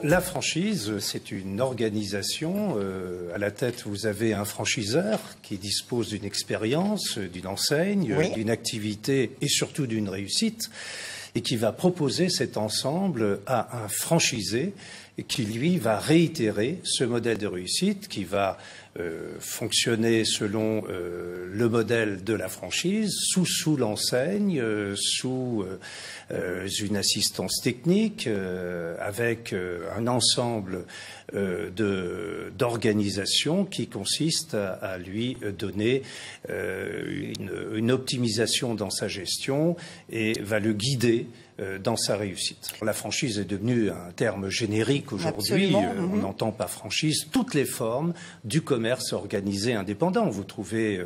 la franchise, c'est une organisation. À la tête, vous avez un franchiseur qui dispose d'une expérience, d'une enseigne, oui, d'une activité et surtout d'une réussite, et qui va proposer cet ensemble à un franchisé qui, lui, va réitérer ce modèle de réussite qui va fonctionner selon le modèle de la franchise, sous l'enseigne, sous une assistance technique, avec un ensemble d'organisations qui consiste à lui donner une optimisation dans sa gestion et va le guider dans sa réussite. La franchise est devenue un terme générique aujourd'hui. On n'entend pas franchise toutes les formes du commerce organisé indépendant. Vous trouvez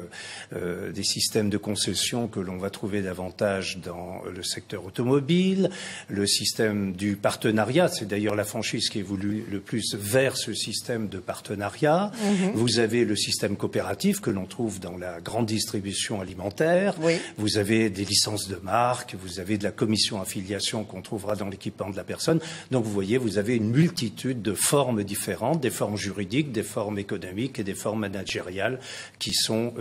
des systèmes de concession que l'on va trouver davantage dans le secteur automobile, le système du partenariat, c'est d'ailleurs la franchise qui évolue le plus vers ce système de partenariat. Vous avez le système coopératif que l'on trouve dans la grande distribution alimentaire. Oui. Vous avez des licences de marque, vous avez de la commission affiliée qu'on trouvera dans l'équipement de la personne. Donc vous voyez, vous avez une multitude de formes différentes, des formes juridiques, des formes économiques et des formes managériales qui sont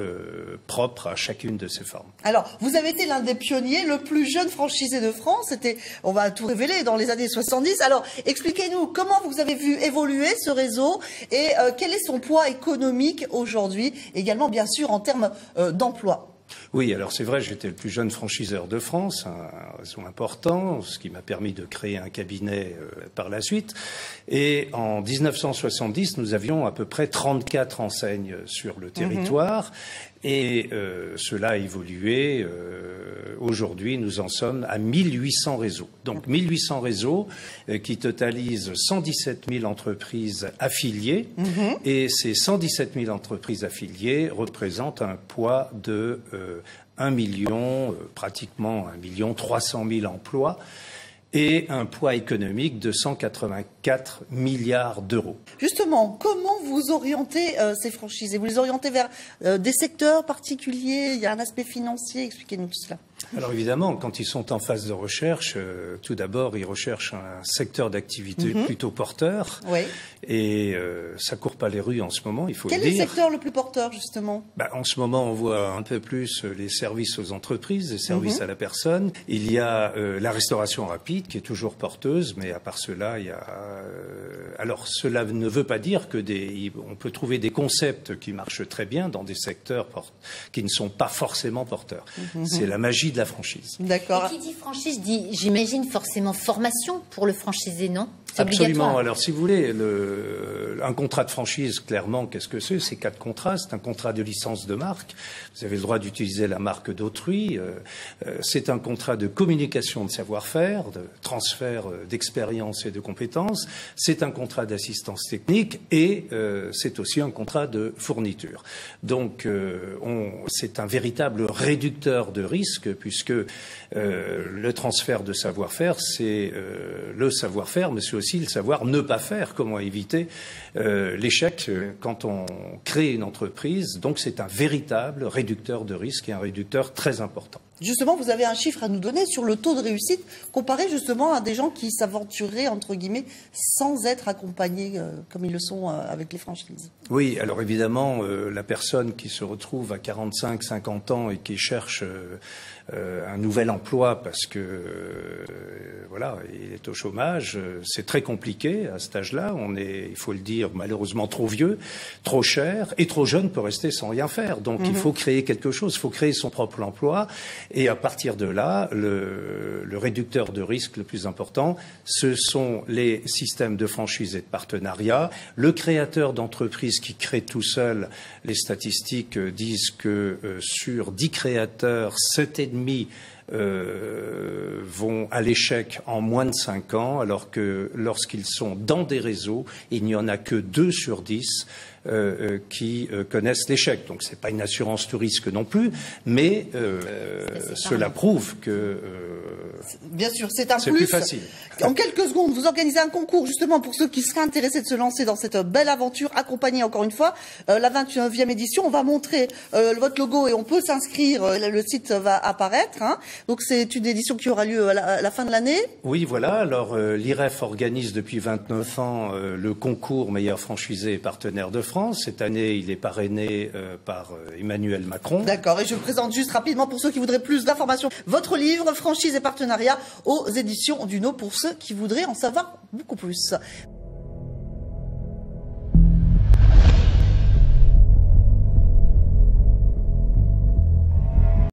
propres à chacune de ces formes. Alors, vous avez été l'un des pionniers, le plus jeune franchisé de France. C'était, on va tout révéler, dans les années 70. Alors, expliquez-nous comment vous avez vu évoluer ce réseau et quel est son poids économique aujourd'hui, également bien sûr en termes d'emploi. Oui, alors c'est vrai, j'étais le plus jeune franchiseur de France, un réseau important, ce qui m'a permis de créer un cabinet par la suite. Et en 1970, nous avions à peu près 34 enseignes sur le territoire. Et cela a évolué. Aujourd'hui, nous en sommes à 1800 réseaux. Donc 1800 réseaux qui totalisent 117 000 entreprises affiliées. Et ces 117 000 entreprises affiliées représentent un poids de 1 million, pratiquement 1 300 000 emplois, et un poids économique de 184 milliards d'euros. Justement, comment vous orientez ces franchisés? Vous les orientez vers des secteurs particuliers? Il y a un aspect financier, expliquez-nous tout cela. Alors évidemment, quand ils sont en phase de recherche, tout d'abord, ils recherchent un secteur d'activité plutôt porteur. Oui. Et ça court pas les rues en ce moment, il faut le dire. Quel est le secteur le plus porteur, justement? En ce moment, on voit un peu plus les services aux entreprises, les services à la personne. Il y a la restauration rapide qui est toujours porteuse, mais à part cela, il y a... alors, cela ne veut pas dire que on peut trouver des concepts qui marchent très bien dans des secteurs qui ne sont pas forcément porteurs. C'est la magie de la franchise. D'accord. Et qui dit franchise dit, j'imagine, forcément formation pour le franchisé, non? Absolument. Alors, si vous voulez, un contrat de franchise, clairement, qu'est-ce que c'est? C'est 4 contrats. C'est un contrat de licence de marque. Vous avez le droit d'utiliser la marque d'autrui. C'est un contrat de communication de savoir-faire, de transfert d'expérience et de compétences. C'est un contrat d'assistance technique et c'est aussi un contrat de fourniture. Donc, c'est un véritable réducteur de risque puisque le transfert de savoir-faire, c'est le savoir-faire, mais c'est aussi le savoir ne pas faire, comment éviter l'échec quand on crée une entreprise. Donc c'est un véritable réducteur de risque et un réducteur très important. Justement, vous avez un chiffre à nous donner sur le taux de réussite comparé justement à des gens qui s'aventuraient, entre guillemets, sans être accompagnés comme ils le sont avec les franchises. Oui, alors évidemment, la personne qui se retrouve à 45, 50 ans et qui cherche un nouvel emploi parce que voilà, il est au chômage, c'est très compliqué à cet âge-là. On est, il faut le dire, malheureusement trop vieux, trop cher et trop jeune pour rester sans rien faire. Donc il faut créer quelque chose, il faut créer son propre emploi. Et à partir de là, le réducteur de risque le plus important, ce sont les systèmes de franchise et de partenariat. Le créateur d'entreprise qui crée tout seul, les statistiques disent que sur 10 créateurs, 7,5 vont à l'échec en moins de 5 ans, alors que lorsqu'ils sont dans des réseaux, il n'y en a que 2 sur 10 qui connaissent l'échec. Donc c'est pas une assurance tout risque non plus, mais cela prouve que bien sûr, c'est un plus facile. En quelques secondes, vous organisez un concours justement pour ceux qui seraient intéressés de se lancer dans cette belle aventure, accompagnée encore une fois, la 29e édition. On va montrer votre logo et on peut s'inscrire, le site va apparaître. Donc c'est une édition qui aura lieu à la fin de l'année. Oui, voilà. Alors l'IREF organise depuis 29 ans le concours meilleur franchisé et partenaire de France. Cette année, il est parrainé par Emmanuel Macron. D'accord. Et je présente juste rapidement pour ceux qui voudraient plus d'informations votre livre Franchise et partenariat aux éditions Duno pour ceux qui voudraient en savoir beaucoup plus.